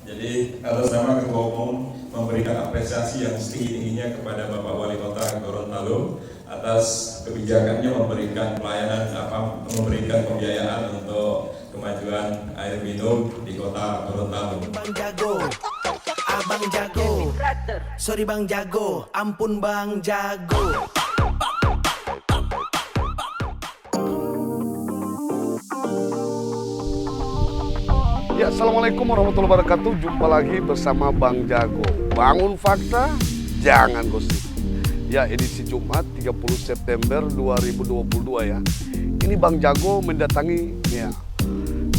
Jadi atas nama Ketua Umum memberikan apresiasi yang setinggi-tingginya kepada Bapak Wali Kota Gorontalo atas kebijakannya memberikan pelayanan memberikan pembiayaan untuk kemajuan air minum di Kota Gorontalo. Bang Jago, Abang Jago, sorry Bang Jago, ampun Bang Jago. Ya, Assalamualaikum warahmatullahi wabarakatuh. Jumpa lagi bersama Bang Jago. Bangun fakta, jangan gosip. Ya, edisi Jumat 30 September 2022 ya. Ini Bang Jago mendatangi ya,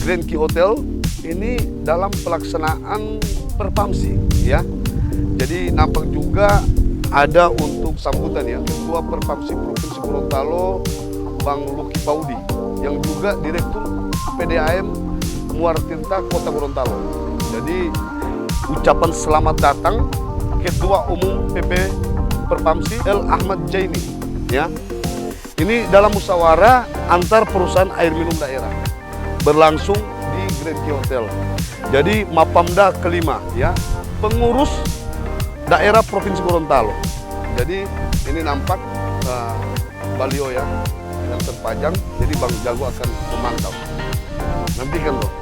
Grand Key Hotel ini dalam pelaksanaan Perpamsi ya. Jadi nampak juga ada untuk sambutan ya Ketua Perpamsi Provinsi Gorontalo Bang Luki Paudi yang juga Direktur PDAM Muartirta Kota Gorontalo. Jadi ucapan selamat datang Ketua Umum PP Perpamsi El Ahmad Jaini ya. Ini dalam musyawarah antar perusahaan air minum daerah berlangsung di Grand Key Hotel. Jadi Mapamda kelima ya, pengurus daerah Provinsi Gorontalo. Jadi ini nampak baliho ya yang terpajang. Jadi Bang Jago akan memantau. Nantikan loh.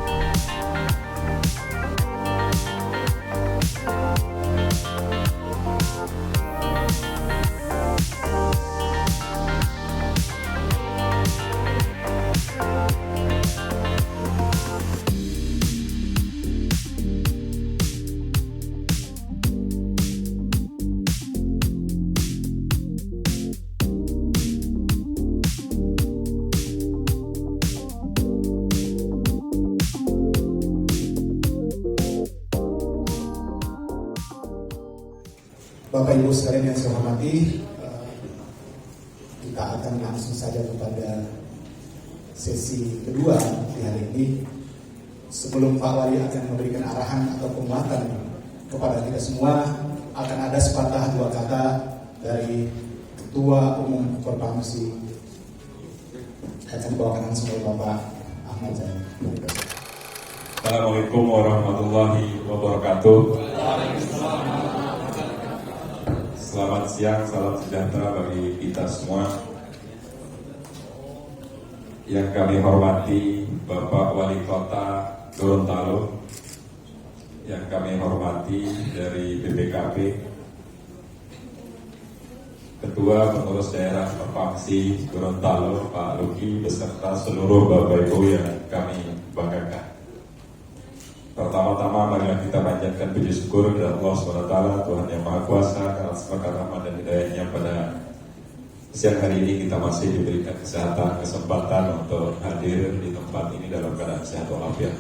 Bapak Ibu sekalian yang saya hormati, kita akan langsung saja kepada sesi kedua di hari ini. Sebelum Pak Wali akan memberikan arahan atau penguatan kepada kita semua, akan ada sepatah dua kata dari Ketua Umum Perpamsi akan dibawakan langsung oleh Bapak Ahmad Jaini. Assalamualaikum warahmatullahi wabarakatuh. Selamat siang, salam sejahtera bagi kita semua. Yang kami hormati Bapak Wali Kota Gorontalo, yang kami hormati dari BPKP, Ketua Pengurus Daerah Perpamsi Gorontalo Pak Luki beserta seluruh Bapak Ibu yang kami banggakan. Pertama-tama marilah kita panjatkan puji syukur kepada Allah SWT, Tuhan yang Maha Kuasa, atas berkat rahmat dan hidayahnya pada siang hari ini kita masih diberikan kesempatan untuk hadir di tempat ini dalam keadaan sehat walafiat.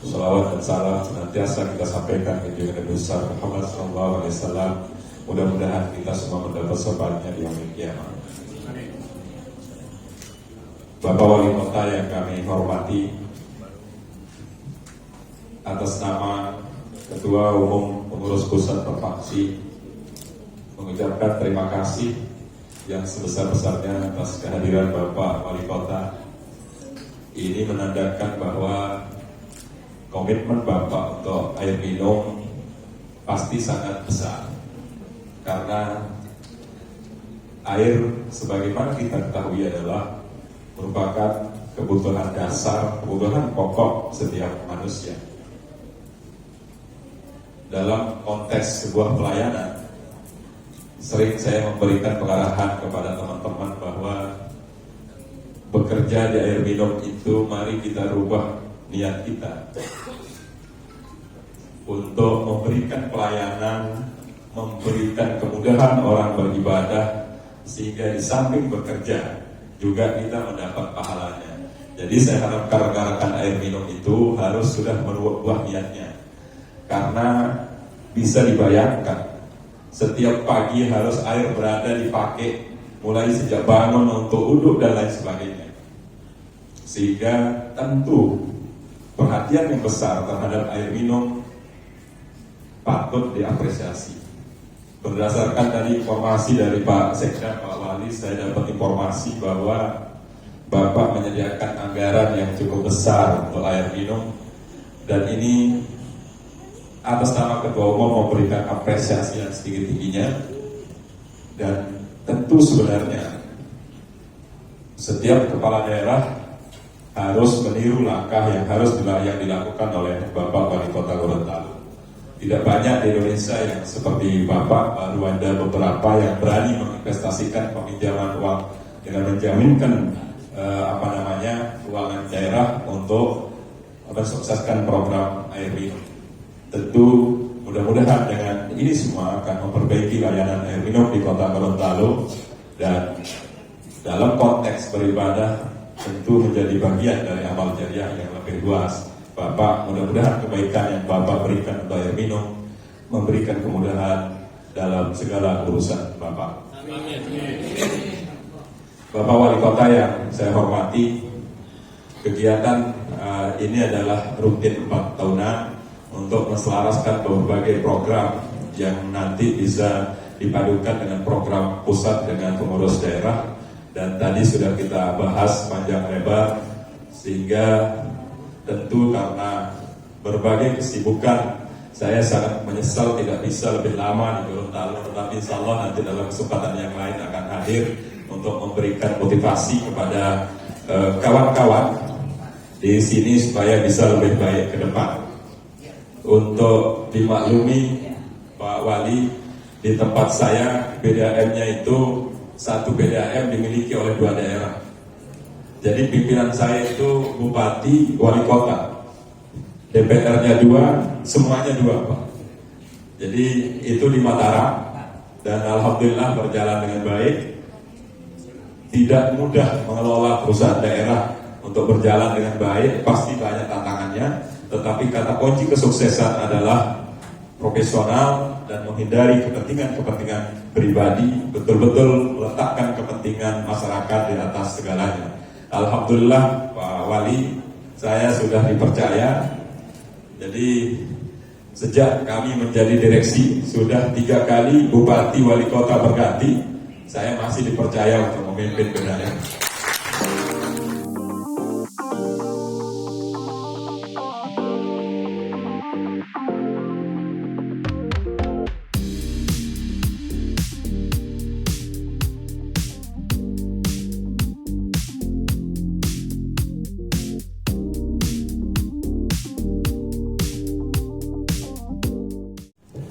Shalawat dan salam senantiasa kita sampaikan ke junjungan besar Muhammad SAW. Mudah-mudahan kita semua mendapat syafaatnya di yaumil qiyamah. Bapak Wali Kota yang kami hormati, atas nama Ketua Umum Pengurus Pusat Perpamsi mengucapkan terima kasih yang sebesar-besarnya atas kehadiran Bapak Wali Kota. Ini menandakan bahwa komitmen Bapak untuk air minum pasti sangat besar, karena air sebagaimana kita ketahui adalah merupakan kebutuhan dasar, kebutuhan pokok setiap manusia. Dalam konteks sebuah pelayanan, sering saya memberikan pengarahan kepada teman-teman bahwa bekerja di air minum itu, mari kita rubah niat kita untuk memberikan pelayanan, memberikan kemudahan orang beribadah, sehingga di samping bekerja juga kita mendapat pahalanya. Jadi saya harapkan rekan-rekan air minum itu harus sudah merubah niatnya. Karena bisa dibayangkan setiap pagi harus air berada dipakai mulai sejak bangun untuk uduk dan lain sebagainya, sehingga tentu perhatian yang besar terhadap air minum patut diapresiasi. Berdasarkan tadi informasi dari Pak Sekda, Pak Wali, saya dapat informasi bahwa Bapak menyediakan anggaran yang cukup besar untuk air minum, dan ini atas nama Ketua Umum memberikan apresiasi yang setinggi-tingginya. Dan tentu sebenarnya setiap kepala daerah harus meniru langkah yang dilakukan oleh Bapak Wali Kota Gorontalo. Tidak banyak di Indonesia yang seperti Bapak, baru ada beberapa yang berani menginvestasikan peminjaman uang dengan menjaminkan keuangan daerah untuk mensukseskan program air minum. Tentu mudah-mudahan dengan ini semua akan memperbaiki layanan air minum di Kota Gorontalo, dan dalam konteks beribadah tentu menjadi bagian dari amal jariah yang lebih luas. Bapak, mudah-mudahan kebaikan yang Bapak berikan untuk air minum memberikan kemudahan dalam segala urusan Bapak. Bapak Wali Kota yang saya hormati, kegiatan ini adalah rutin 4 tahunan untuk menselaraskan berbagai program yang nanti bisa dipadukan dengan program pusat dengan pengurus daerah. Dan tadi sudah kita bahas panjang lebar, sehingga tentu karena berbagai kesibukan saya sangat menyesal tidak bisa lebih lama di Gorontalo, tetapi insya Allah nanti dalam kesempatan yang lain akan hadir untuk memberikan motivasi kepada kawan-kawan di sini supaya bisa lebih baik ke depan. Untuk dimaklumi Pak Wali, di tempat saya PDAM-nya itu satu PDAM dimiliki oleh 2 daerah. Jadi pimpinan saya itu bupati, wali kota, DPR-nya 2, semuanya 2 Pak. Jadi itu di Mataram, dan alhamdulillah berjalan dengan baik. Tidak mudah mengelola perusahaan daerah untuk berjalan dengan baik, pasti banyak tantangannya. Tetapi kata kunci kesuksesan adalah profesional dan menghindari kepentingan-kepentingan pribadi, betul-betul meletakkan kepentingan masyarakat di atas segalanya. Alhamdulillah Pak Wali, saya sudah dipercaya. Jadi sejak kami menjadi direksi, sudah 3 kali bupati wali kota berganti, saya masih dipercaya untuk memimpin PDAM.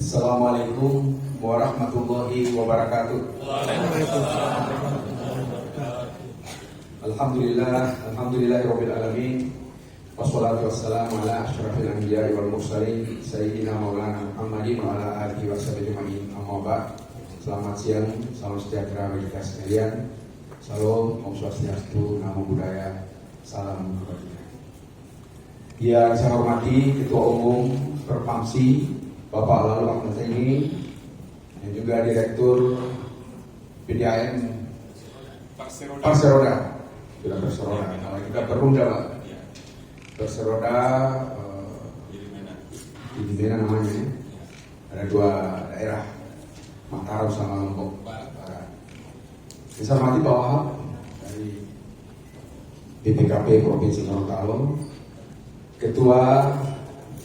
Assalamualaikum warahmatullahi wabarakatuh. Alhamdulillahirabbil alamin. Wassalatu wassalamu ala asyrafil anbiya'i wal mursalin sayyidina maulana Muhammadin wa ala alihi washabihi ajmain. Amma ba'd. Selamat siang, salam sejahtera bagi kita sekalian. Salam, Om Swastiastu, Namo Buddhaya, salam kebajikan. Yang saya hormati Ketua Umum Perpamsi Bapak Lalu Ahmad Zaini, dan juga Direktur PDAM Perseroda, sudah Perseroda, kalau kita Perumda Pak, Perseroda di mana namanya ya? Ada 2 daerah, Mataram sama Lombok Barat. Saya hormati Pak Wahab dari BPKP Provinsi Gorontalo, Ketua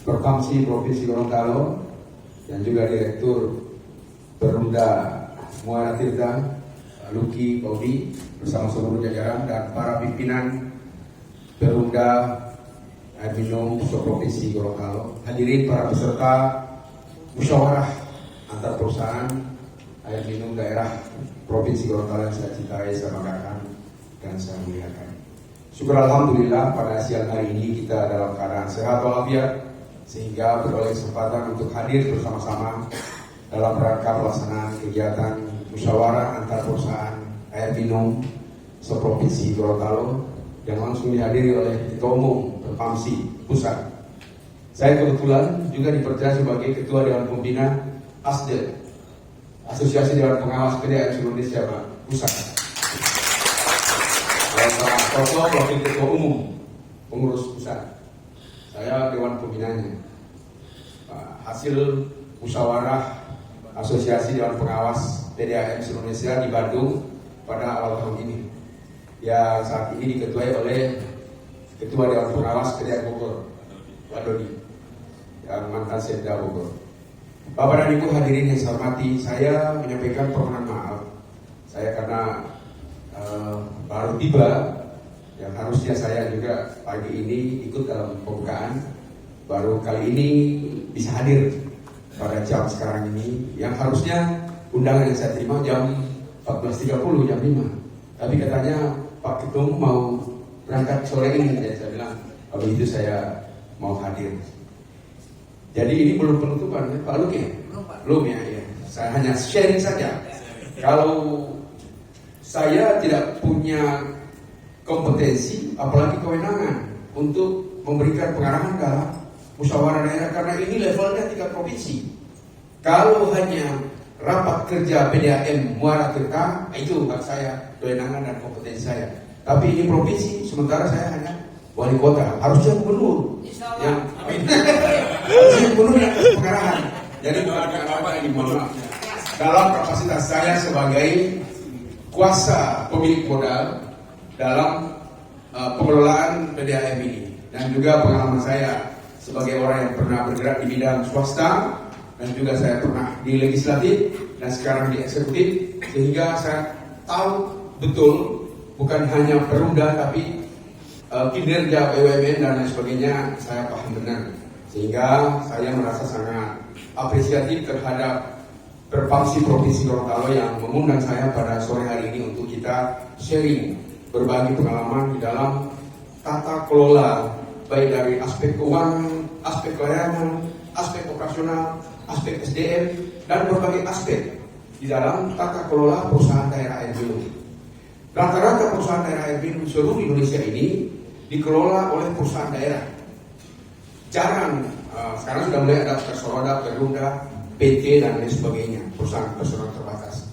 Perpamsi Provinsi Gorontalo, dan juga Direktur Perumda Muara Tirta, Luki Paudi, bersama seluruh jajaran dan para pimpinan Perumda Air Minum Provinsi Gorontalo. Hadirin para peserta musyawarah antar perusahaan air minum daerah Provinsi Gorontalo yang saya cintai, saya banggakan, dan saya muliakan. Syukur alhamdulillah pada siang hari ini kita dalam keadaan sehat walafiat, sehingga beroleh kesempatan untuk hadir bersama-sama dalam rangka pelaksanaan kegiatan musyawarah antar perusahaan air minum seprovinsi Gorontalo yang langsung dihadiri oleh Ketua Umum Perpamsi Pusat. Saya kebetulan juga dipercaya sebagai Ketua Dewan Pembina ASDE, Asosiasi Dewan Pengawas PDAM Indonesia Pusat. Sosok Wakil Ketua Umum Pengurus Pusat, saya Dewan Pembinanya. Hasil musyawarah Asosiasi Dewan Pengawas PDAM Indonesia di Bandung pada awal tahun ini, yang saat ini diketuai oleh Ketua Dewan Pengawas PDAM Bogor, Pak Dodi. dan mantan Sekda Bogor. Bapak dan Ibu hadirin yang saya hormati, saya menyampaikan permohonan maaf. Saya karena baru tiba, yang harusnya saya juga pagi ini ikut dalam pembukaan, baru kali ini bisa hadir pada jam sekarang ini, yang harusnya undangan yang saya terima jam 14.30, jam 5. Tapi katanya Pak Ketum mau berangkat sore ini, dan saya bilang kalau itu saya mau hadir. Jadi ini belum penutupan ya, Pak Luki? Belum ya, ya. Saya hanya sharing saja. Kalau saya tidak punya kompetensi, apalagi kewenangan untuk memberikan pengarahan dalam musyawarah daerah, karena ini levelnya tingkat provinsi. Kalau hanya rapat kerja PDAM Muara Tirta, itu bukan saya, kewenangan dan kompetensi saya. Tapi ini provinsi, sementara saya hanya wali kota, harusnya gubernur yang harusnya gubernur yang pengarahan. Jadi bukan apa ini, mohon maaf. Dalam kapasitas saya sebagai kuasa pemilik modal dalam pengelolaan PDAM ini, dan juga pengalaman saya sebagai orang yang pernah bergerak di bidang swasta, dan juga saya pernah di legislatif dan sekarang di eksekutif, sehingga saya tahu betul bukan hanya Perumda tapi kinerja BUMN dan lain sebagainya saya paham benar, sehingga saya merasa sangat apresiatif terhadap Perpamsi Provinsi Gorontalo yang mengundang saya pada sore hari ini untuk kita sharing, berbagi pengalaman di dalam tata kelola, baik dari aspek keuangan, aspek pelayanan, aspek operasional, aspek SDM, dan berbagai aspek di dalam tata kelola perusahaan daerah air minum. Rata-rata perusahaan daerah air minum seluruh Indonesia ini dikelola oleh perusahaan daerah. Jarang, sekarang sudah mulai ada Perseroda, Perumda, PT dan lain sebagainya, perusahaan terbatas.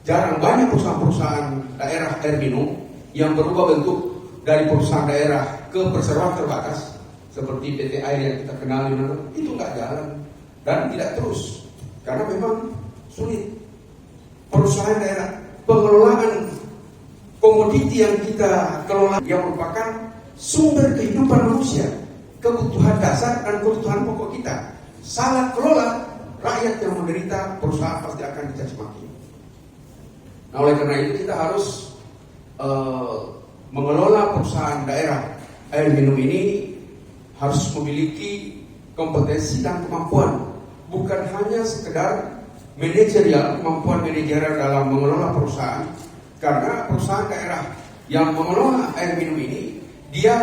Jarang, banyak perusahaan-perusahaan daerah air minum yang berubah bentuk dari perusahaan daerah ke perseroan terbatas seperti PT Air yang kita kenal itu nggak jalan dan tidak terus karena memang sulit. Perusahaan daerah, pengelolaan komoditi yang kita kelola yang merupakan sumber kehidupan manusia, kebutuhan dasar dan kebutuhan pokok kita. Salah kelola, rakyat yang menderita, perusahaan pasti akan dicaci maki. Nah, oleh karena itu kita harus mengelola perusahaan daerah air minum ini harus memiliki kompetensi dan kemampuan, bukan hanya sekedar manajerial, kemampuan manajerial dalam mengelola perusahaan, karena perusahaan daerah yang mengelola air minum ini dia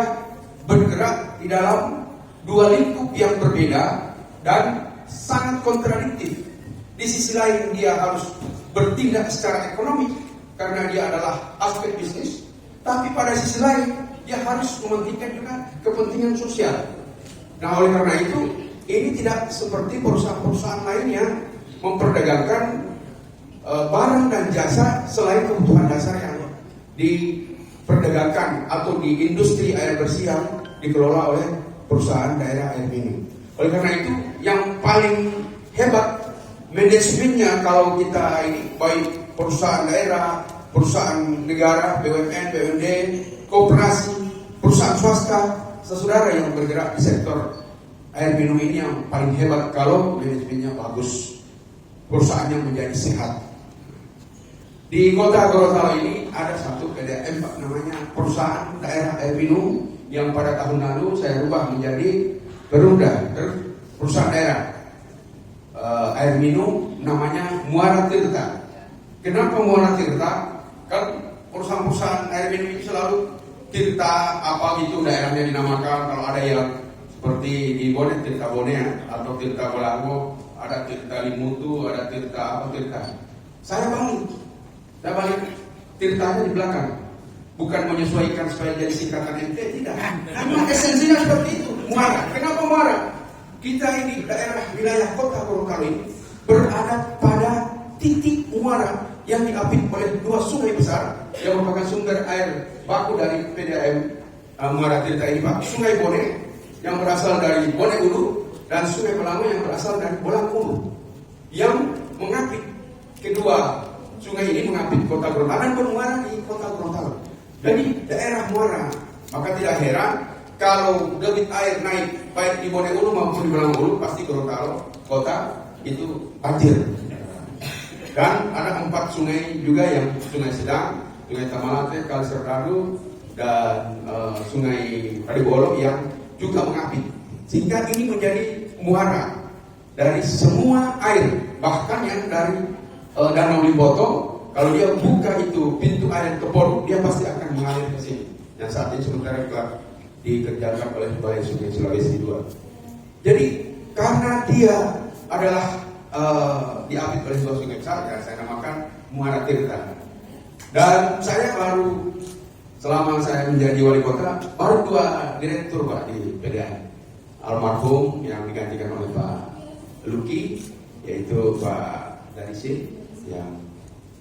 bergerak di dalam dua lingkup yang berbeda dan sangat kontradiktif. Di sisi lain dia harus bertindak secara ekonomi karena dia adalah aspek bisnis, tapi pada sisi lain dia harus mementingkan juga kepentingan sosial. Nah, oleh karena itu ini tidak seperti perusahaan-perusahaan lain yang memperdagangkan barang dan jasa selain kebutuhan dasar yang diperdagangkan atau di industri air bersih yang dikelola oleh perusahaan daerah air minum. Oleh karena itu yang paling hebat manajemennya kalau kita ini baik perusahaan daerah, perusahaan negara, BUMN, BUMD, koperasi, perusahaan swasta, saudara yang bergerak di sektor air minum ini yang paling hebat kalau manajemennya bagus, perusahaannya menjadi sehat. Di kota Gorontalo ini ada satu PDAM namanya perusahaan daerah air minum yang pada tahun lalu saya rubah menjadi Perumda, perusahaan daerah air minum namanya Muara Tirta. Kenapa Muara Tirta? Kan perusahaan-perusahaan air minum itu selalu Tirta apa gitu daerahnya dinamakan. Kalau ada yang seperti di Bonet Tirta Bonea atau Tirta Bolango, ada Tirta Limutu, ada Tirta apa Tirta. Saya balik Tirtanya di belakang. Bukan menyesuaikan supaya jadi singkatan MT, tidak. Karena esensinya seperti itu. Muara. Kenapa Muara? Kita ini daerah wilayah kota Gorontalo ini berada pada titik muara yang diapit oleh dua sungai besar yang merupakan sumber air baku dari PDAM Muara Tirta ini, Pak. Sungai Bone yang berasal dari Bone Ulu dan Sungai Belango yang berasal dari Bolang Ulu yang mengapit kedua sungai ini mengapit kota Gorontalo dan bermuara di kota Gorontalo. Jadi daerah muara, maka tidak heran kalau debit air naik baik di Bone Ulu maupun di Belang Ulu, pasti Gorontalo kota itu banjir. Dan ada 4 sungai juga, yang Sungai Sedang, Sungai Tamalate, Kali Serdadu, dan Sungai Kadibolo yang juga mengapi. Sehingga ini menjadi muara dari semua air, bahkan yang dari Danau Limboto. Kalau dia buka itu pintu air ke Poru, dia pasti akan mengalir ke sini. Yang saat ini sementara telah dikerjakan oleh Balai Sungai Sulawesi II. Jadi karena dia adalah diapit oleh dua sungai besar, ya, saya namakan Muara Tirta. Dan saya baru, selama saya menjadi wali kota, baru 2 direktur Pak di PDAM. Almarhum yang digantikan oleh Pak Luki, yaitu Pak Darisih, yang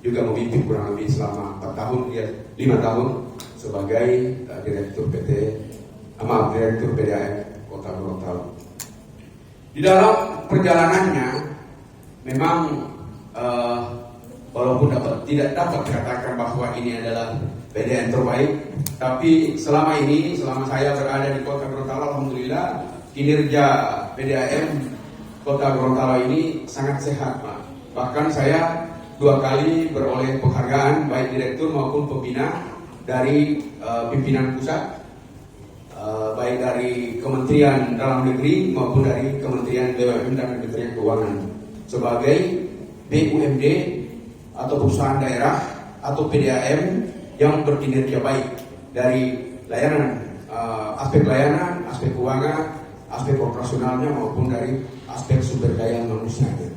juga memimpin kurang lebih selama 4 tahun, dia 5 tahun sebagai direktur direktur PDAM Kota Gorontalo. Di dalam perjalanannya memang walaupun tidak dapat dikatakan bahwa ini adalah PDAM terbaik, tapi selama saya berada di Kota Gorontalo, alhamdulillah kinerja PDAM Kota Gorontalo ini sangat sehat, Pak. Bahkan saya 2 kali beroleh penghargaan baik direktur maupun pembina dari pimpinan pusat, baik dari Kementerian Dalam Negeri maupun dari Kementerian BUMN dan Kementerian Keuangan, sebagai BUMD atau perusahaan daerah atau PDAM yang berkinerja baik dari layanan, aspek layanan, aspek keuangan, aspek operasionalnya maupun dari aspek sumber daya manusianya.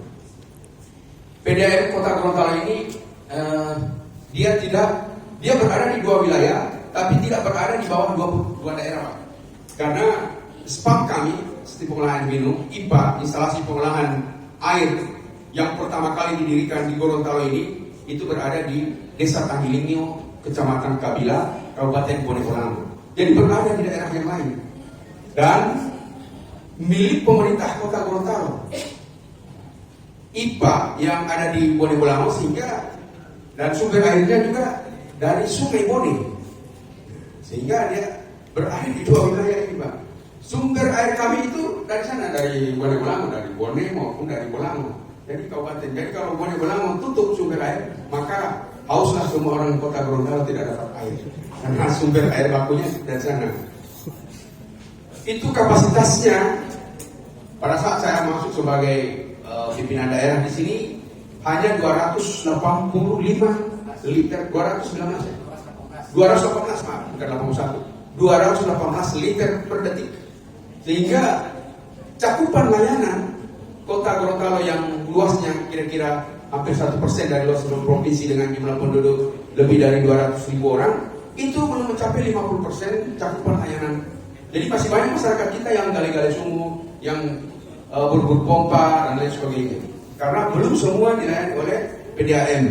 PDAM Kota Gorontalo ini dia berada di 2 wilayah, tapi tidak berada di bawah 2 daerah, Pak. Karena SPAM kami, sistem pengolahan minum, IPA, instalasi pengolahan air yang pertama kali didirikan di Gorontalo ini, itu berada di Desa Tangilingio, Kecamatan Kabila, Kabupaten Bone Bolango. Jadi berada di daerah yang lain. Dan milik pemerintah Kota Gorontalo. IPA yang ada di Bone Bolango, sehingga dan sumber airnya juga dari Sungai Bone. Sehingga dia berada di 2 wilayah ini, Pak. Sumber air kami itu dari sana, dari Bone Bolango, dari Bone maupun dari Bolango. Jadi kabupaten. Jadi kalau Bone Bolango tutup sumber air, maka hauslah semua orang Kota Gorontalo tidak dapat air. Karena sumber air bakunya dari sana. Itu kapasitasnya pada saat saya masuk sebagai pimpinan daerah di sini hanya 285 liter, 218 liter per detik. Sehingga cakupan layanan Kota Gorontalo yang luasnya kira-kira hampir 1% dari luas seluruh provinsi dengan jumlah penduduk lebih dari 200.000 orang, itu belum mencapai 50% cakupan layanan. Jadi masih banyak masyarakat kita yang gali-gali sumur, yang berburu pompa dan lain sebagainya. Karena belum semua dilayani oleh PDAM.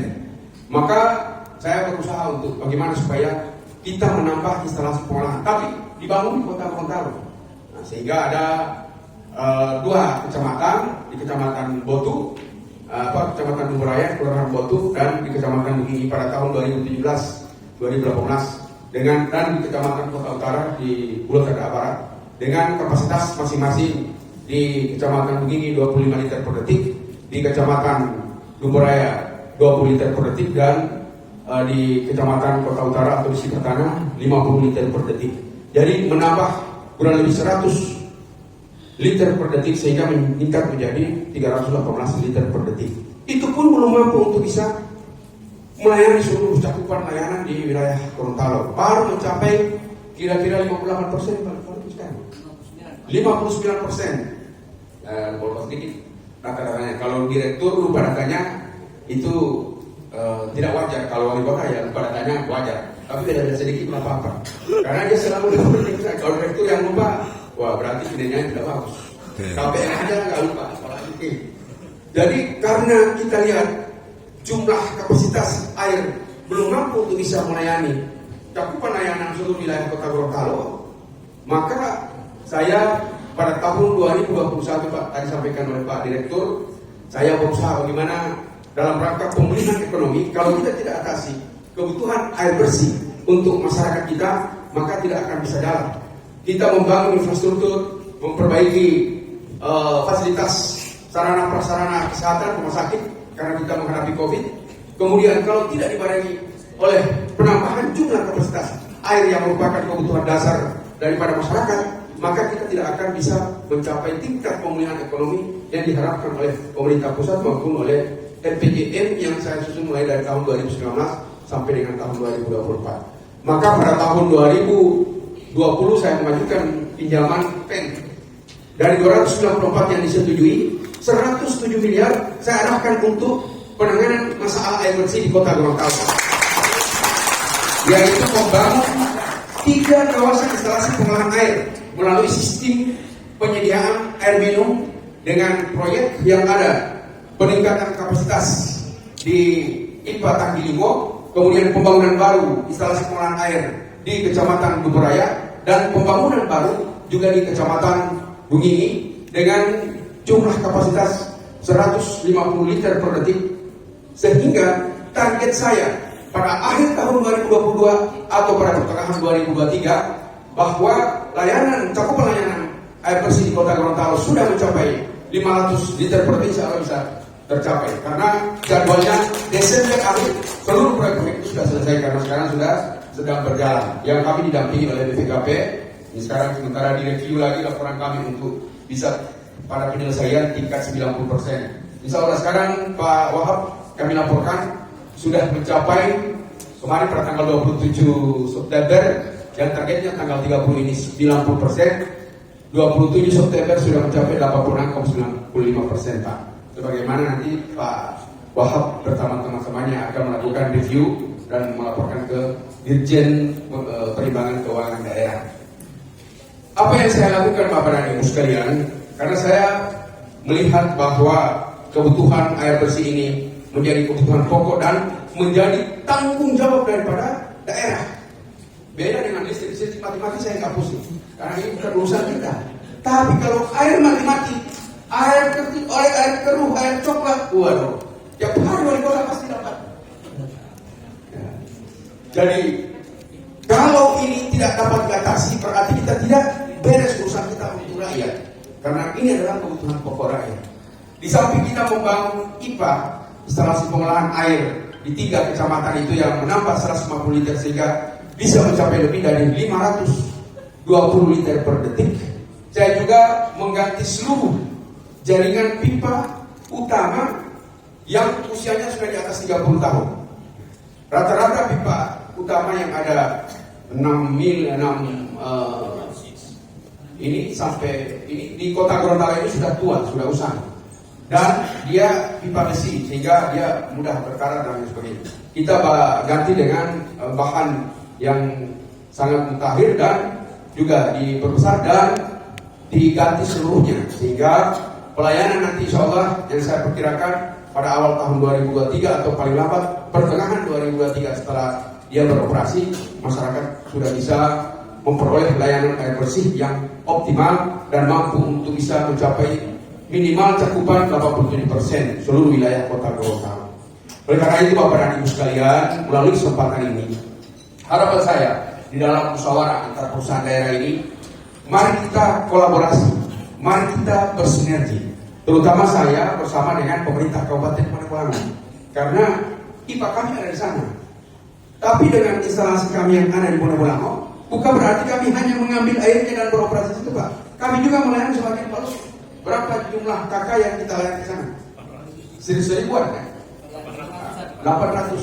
Maka saya berusaha untuk bagaimana supaya kita menambah instalasi pengolahan, tapi dibangun di Kota Gorontalo. Nah, sehingga ada 2 kecamatan, di Kecamatan Botu, Kecamatan Dumuraya, Kelurahan Botu, dan di Kecamatan Bugini pada tahun 2017-2018 dan di Kecamatan Kota Utara di Pulau Tengah Barat dengan kapasitas masing-masing. Di Kecamatan Bugini 25 liter per detik, di Kecamatan Dumuraya 20 liter per detik, dan di Kecamatan Kota Utara atau di Sikatana 50 liter per detik. Jadi menambah kurang lebih 100 liter per detik sehingga meningkat menjadi 318 liter per detik. Itu pun belum mampu untuk bisa melayani seluruh cakupan layanan di wilayah Gorontalo. Baru mencapai kira-kira 58%, Pak. 59%. Boleh sedikit rata-ratanya. Kalau direktur lupa datanya itu tidak wajar. Kalau wali kota ya lupa datanya wajar. Tapi beda sedikit nggak apa-apa. Karena dia selalu lupa. Kalau direktur yang lupa, wah berarti kinerjanya tidak bagus. KPR aja nggak lupa. Jadi karena kita lihat jumlah kapasitas air belum mampu untuk bisa melayani cakupan layanan seluruh wilayah Kota Gorontalo, maka saya pada tahun 2021, Pak, tadi sampaikan oleh Pak Direktur, saya berusaha bagaimana dalam rangka pemulihan ekonomi. Kalau kita tidak atasi kebutuhan air bersih untuk masyarakat kita, maka tidak akan bisa jalan. kita membangun infrastruktur, memperbaiki fasilitas sarana prasarana kesehatan rumah sakit karena kita menghadapi COVID. Kemudian kalau tidak dibarengi oleh penambahan jumlah kapasitas air yang merupakan kebutuhan dasar daripada masyarakat, maka kita tidak akan bisa mencapai tingkat pemulihan ekonomi yang diharapkan oleh pemerintah pusat maupun oleh RPJM yang saya susun mulai dari tahun 2019 sampai dengan tahun 2024. Maka pada tahun 2020 saya mengajukan pinjaman PEN dari 294 yang disetujui, 107 miliar saya arahkan untuk penanganan masalah air bersih di Kota Gorontalo, yaitu membangun 3 kawasan instalasi pengolahan air melalui sistem penyediaan air minum dengan proyek yang ada peningkatan kapasitas di IPA Tanggilingo, kemudian pembangunan baru instalasi pengolahan air di Kecamatan Duburaya dan pembangunan baru juga di Kecamatan Bungingi dengan jumlah kapasitas 150 liter per detik, sehingga target saya pada akhir tahun 2022 atau pada pertengahan 2023 bahwa cakupan layanan air bersih di Kota Gorontalo sudah mencapai 500 liter per detik insya Allah bisa tercapai, karena jadwalnya Desember akhir seluruh proyek itu sudah selesai karena sekarang sudah sedang berjalan. Yang kami didampingi oleh BPKP. Ini sekarang sementara direview lagi laporan kami untuk bisa pada penyelesaian tingkat 90%. Insya Allah sekarang Pak Wahab kami laporkan sudah mencapai kemarin pada tanggal 27 September dan targetnya tanggal 30 ini 90%. 27 September sudah mencapai 86,95%, Pak. Sebagaimana nanti Pak Wahab bersama teman-temannya akan melakukan review dan melaporkan ke Dirjen Perimbangan Keuangan Daerah. Apa yang saya lakukan Bapak dan Ibu sekalian, karena saya melihat bahwa kebutuhan air bersih ini menjadi kebutuhan pokok dan menjadi tanggung jawab daripada daerah. Beda dengan listrik mati-mati saya nggak pusing, karena ini bukan urusan kita. Tapi kalau air mati-mati, air keruh, air coklat, waduh, tiap hari wali kota pasti dapat. Ya. Jadi kalau ini tidak dapat diatasi, berarti kita tidak beres urusan kita untuk rakyat, karena ini adalah kebutuhan pokok rakyat. Di samping kita membangun IPA, instalasi pengolahan air di 3 kecamatan itu yang menambah 150 liter sehingga bisa mencapai lebih dari 520 liter per detik. Saya juga mengganti seluruh jaringan pipa utama yang usianya sudah di atas 30 tahun. Rata-rata pipa utama yang ada 6 mil, ini sampai ini di Kota Gorontalo ini sudah tua, sudah usang. Dan dia pipa besi sehingga dia mudah berkarat dan sebagainya. Kita ganti dengan bahan yang sangat mutakhir dan juga diperbesar dan diganti seluruhnya sehingga pelayanan nanti insya Allah yang saya perkirakan pada awal tahun 2023 atau paling lambat pertengahan 2023 setelah dia beroperasi, masyarakat sudah bisa memperoleh layanan air bersih yang optimal dan mampu untuk bisa mencapai minimal cakupan 87% seluruh wilayah Kota Gorontalo. Oleh karena itu Bapak dan Ibu sekalian, melalui kesempatan ini, harapan saya di dalam musyawarah antar perusahaan daerah ini, mari kita kolaborasi, mari kita bersinergi. Terutama saya bersama dengan pemerintah Kabupaten Pamulang, karena IPA kami ada di sana. Tapi dengan instalasi kami yang ada di Pamulang, bukan berarti kami hanya mengambil airnya dan beroperasi itu, Pak. Kami juga melayani sebagian palsu. Berapa jumlah kakak yang kita layani di sana? 1.000-an kan? 800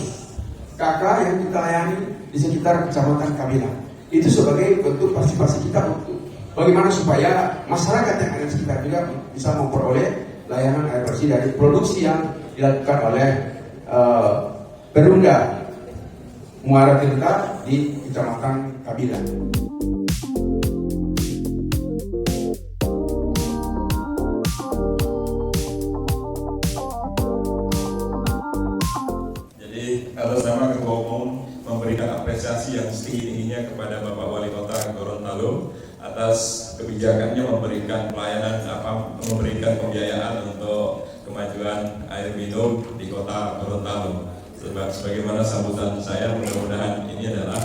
kakak yang kita layani di sekitar Kecamatan Kabila. Itu sebagai bentuk partisipasi kita untuk bagaimana supaya masyarakat yang ada di sekitar juga bisa memperoleh layanan air bersih dari produksi yang dilakukan oleh Perumda Muara Tirta di Kecamatan Kabila. Atas nama Ketua Umum memberikan apresiasi yang setinggi-tingginya kepada Bapak Wali Kota Gorontalo atas kebijakannya memberikan pelayanan memberikan pembiayaan untuk kemajuan air minum di Kota Gorontalo. Sebagaimana sambutan saya, mudah-mudahan ini adalah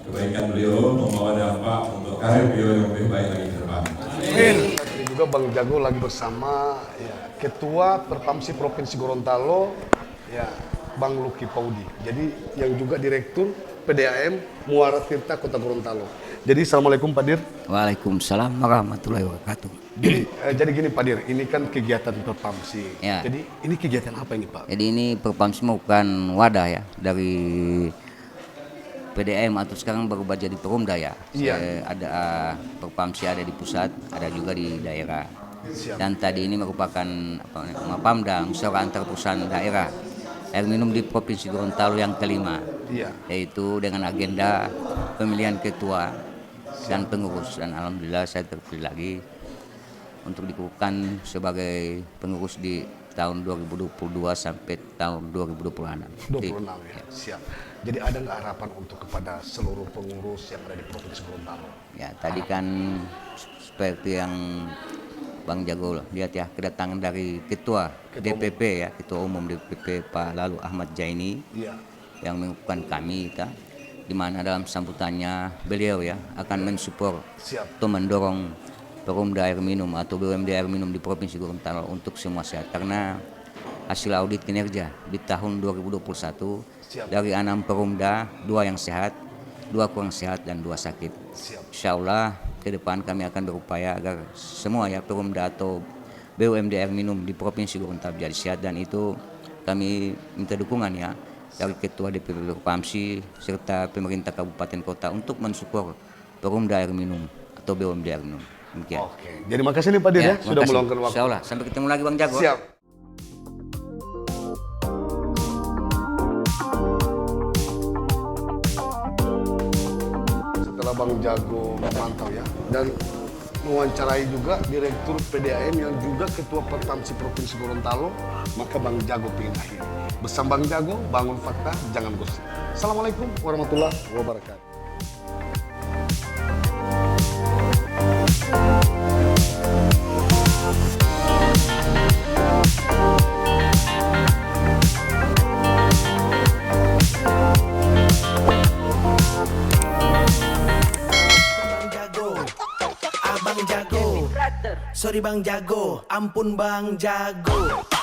kebaikan beliau membawa dampak untuk karir beliau yang lebih baik lagi ke depan. Amin. Ini juga Bang Jago lagi bersama ya, Ketua Perpamsi Provinsi Gorontalo, ya Bang Luki Paudi. Jadi yang juga Direktur PDAM Muara Tirta Kota Gorontalo. Jadi Assalamualaikum Pak Dir. Waalaikumsalam warahmatullahi wabarakatuh. Jadi gini Pak Dir, ini kan kegiatan Perpamsi. Ya. Jadi ini kegiatan apa ini Pak? Jadi ini Perpamsi merupakan wadah ya dari PDM atau sekarang berubah jadi Perumda ya. Iya. Ada Perpamsi ada di pusat, ada juga di daerah. Siap. Dan tadi ini merupakan Mapamda, musyawarah antar perusahaan daerah air minum di Provinsi Gorontalo yang kelima, Iya. yaitu dengan agenda pemilihan ketua dan pengurus. Dan alhamdulillah saya terpilih lagi untuk dikukuhkan sebagai pengurus di tahun 2022 sampai tahun 2026. 26 ya. Siap. Jadi ada nggak harapan untuk kepada seluruh pengurus yang ada di Provinsi Gorontalo? Ya, tadi kan seperti yang Bang Jago lihat ya, kedatangan dari ketua DPP ya, Ketua Umum DPP Pak Lalu Ahmad Jaini Iya. yang mengukuhkan kami kita, di mana dalam sambutannya beliau ya akan mensupport Siap. atau mendorong Perumda Air Minum atau BUMD Air Minum di Provinsi Gorontalo untuk semua sehat, karena hasil audit kinerja di tahun 2021 Siap. dari 6 Perumda 2 yang sehat, 2 kurang sehat dan 2 sakit. Siap. Insya Allah ke depan kami akan berupaya agar semua ya Perumda atau BUMD Air Minum di Provinsi Gorontalo jadi sehat, dan itu kami minta dukungan ya dari Ketua DPP Perpamsi serta pemerintah kabupaten kota untuk mensupport Perumda Air Minum atau BUMD Air Minum. Demikian. Oke. Jadi makasih nih Pak Dir ya, sudah makasih. meluangkan waktu. Insya Allah sampai ketemu lagi Bang Jago. Siap. Setelah Bang Jago memantau ya, dan mewawancarai juga Direktur PDAM yang juga Ketua Perpamsi Provinsi Gorontalo, maka Bang Jago pengen akhir. Bersama Bang Jago, bangun fakta, jangan gosip. Assalamualaikum warahmatullahi wabarakatuh. Bang Jago, Abang Jago, sorry Bang Jago, ampun Bang Jago.